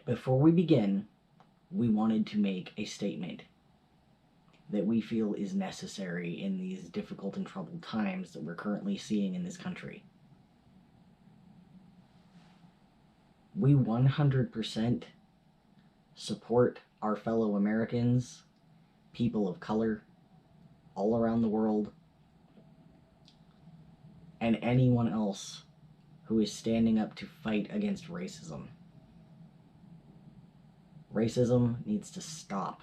Before we begin, we wanted to make a statement that we feel is necessary in these difficult and troubled times that we're currently seeing in this country. We 100% support our fellow Americans, people of color, all around the world, and anyone else who is standing up to fight against racism. Racism needs to stop.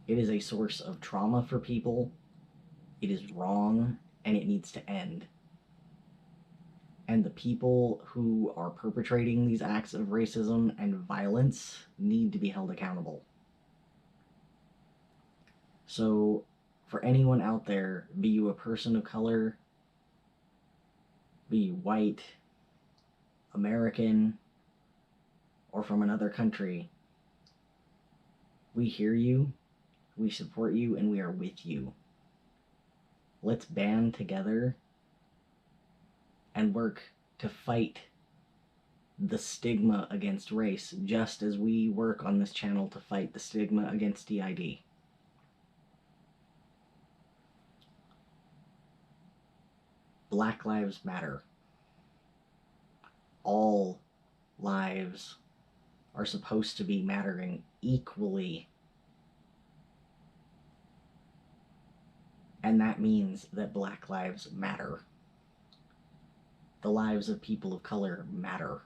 It is a source of trauma for people. It is wrong, and it needs to end. And the people who are perpetrating these acts of racism and violence need to be held accountable. So, for anyone out there, be you a person of color, be you white, American, or from another country, we hear you, we support you, and we are with you. Let's band together and work to fight the stigma against race, just as we work on this channel to fight the stigma against DID. Black Lives Matter. All lives are supposed to be mattering equally. And that means that Black lives matter. The lives of people of color matter.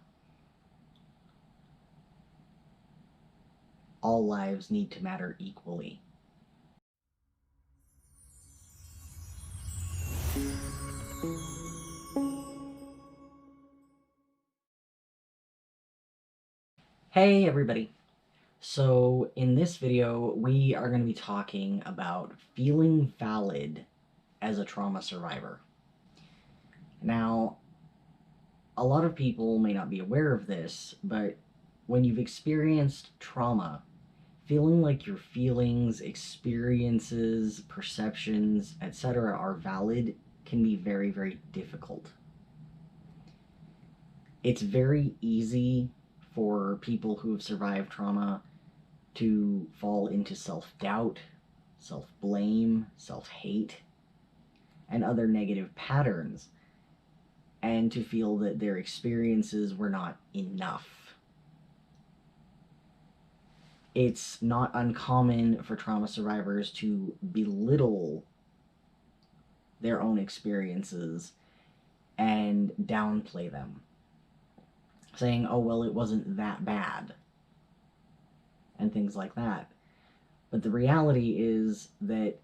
All lives need to matter equally. Hey everybody! So in this video, we are going to be talking about feeling valid as a trauma survivor. Now, a lot of people may not be aware of this, but when you've experienced trauma, feeling like your feelings, experiences, perceptions, etc. are valid can be very, very difficult. It's very easy for people who have survived trauma to fall into self-doubt, self-blame, self-hate, and other negative patterns, and to feel that their experiences were not enough. It's not uncommon for trauma survivors to belittle their own experiences and downplay them, saying, oh, well, it wasn't that bad, and things like that. But the reality is that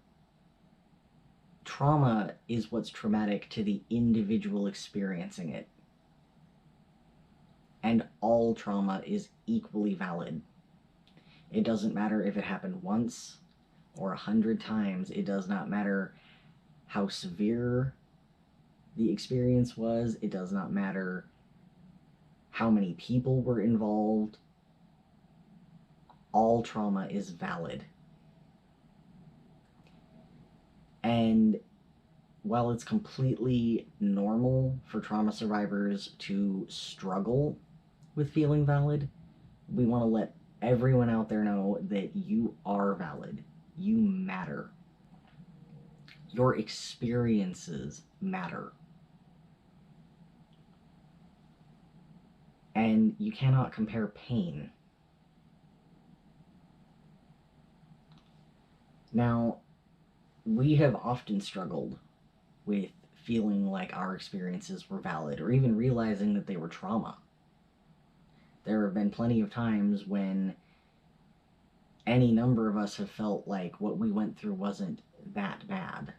trauma is what's traumatic to the individual experiencing it. And all trauma is equally valid. It doesn't matter if it happened once or 100 times. It does not matter how severe the experience was. It does not matter how many people were involved. All trauma is valid. And while it's completely normal for trauma survivors to struggle with feeling valid, we want to let everyone out there know that you are valid. You matter. Your experiences matter. And you cannot compare pain. Now, we have often struggled with feeling like our experiences were valid, or even realizing that they were trauma. There have been plenty of times when any number of us have felt like what we went through wasn't that bad,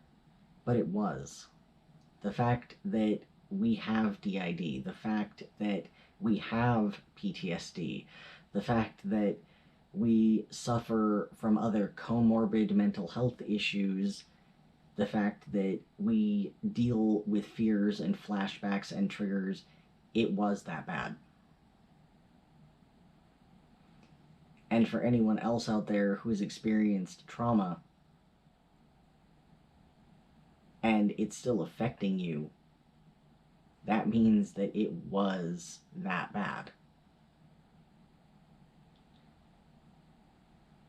but it was. The fact that we have DID, the fact that we have PTSD, the fact that we suffer from other comorbid mental health issues, the fact that we deal with fears and flashbacks and triggers, it was that bad. And for anyone else out there who has experienced trauma and it's still affecting you, that means that it was that bad.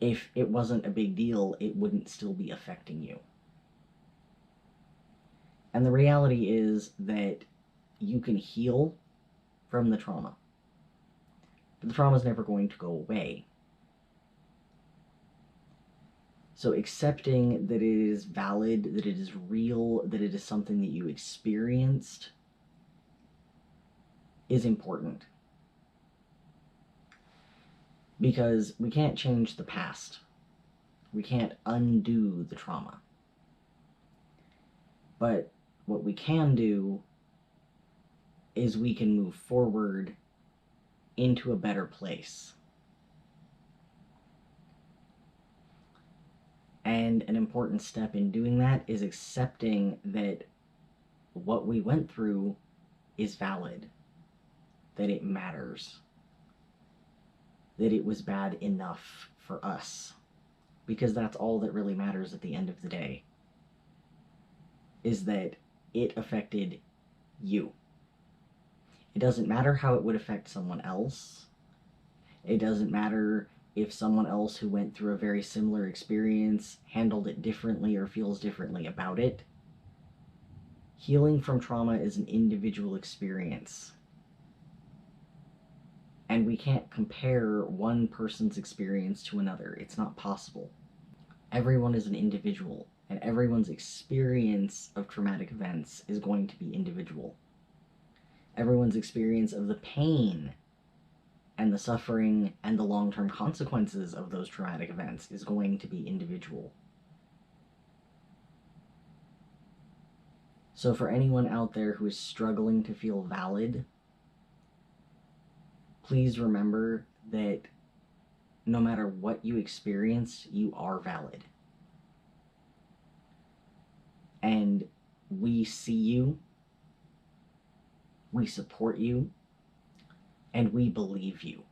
If it wasn't a big deal, it wouldn't still be affecting you. And the reality is that you can heal from the trauma, but the trauma is never going to go away. So accepting that it is valid, that it is real, that it is something that you experienced is important. Because we can't change the past. We can't undo the trauma. But what we can do is we can move forward into a better place. And an important step in doing that is accepting that what we went through is valid, that it matters, that it was bad enough for us, because that's all that really matters at the end of the day, is that it affected you. It doesn't matter how it would affect someone else. It doesn't matter if someone else who went through a very similar experience handled it differently or feels differently about it. Healing from trauma is an individual experience. And we can't compare one person's experience to another. It's not possible. Everyone is an individual, and everyone's experience of traumatic events is going to be individual. Everyone's experience of the pain and the suffering and the long-term consequences of those traumatic events is going to be individual. So for anyone out there who is struggling to feel valid, please remember that no matter what you experience, you are valid. And we see you, we support you, and we believe you.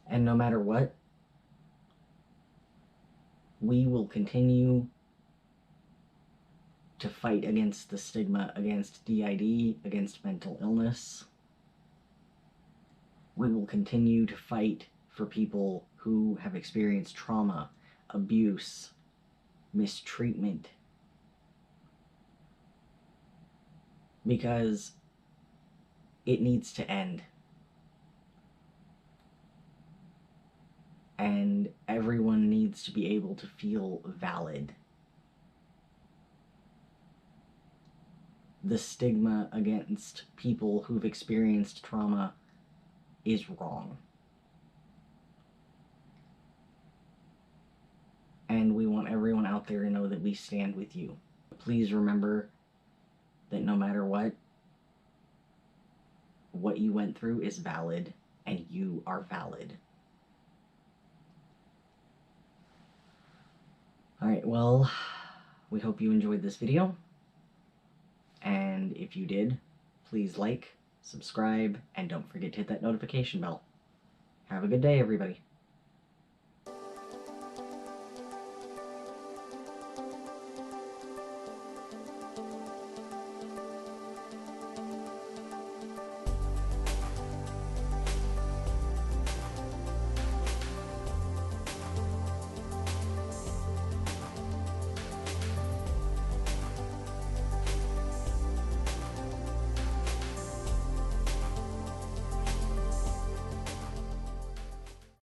And no matter what, we will continue to fight against the stigma against DID, against mental illness. We will continue to fight for people who have experienced trauma, abuse, mistreatment. Because it needs to end. And everyone needs to be able to feel valid. The stigma against people who've experienced trauma is wrong. And we want everyone out there to know that we stand with you. Please remember that no matter what you went through is valid, and you are valid. Alright, well, we hope you enjoyed this video. And if you did, please like, subscribe, and don't forget to hit that notification bell. Have a good day, everybody.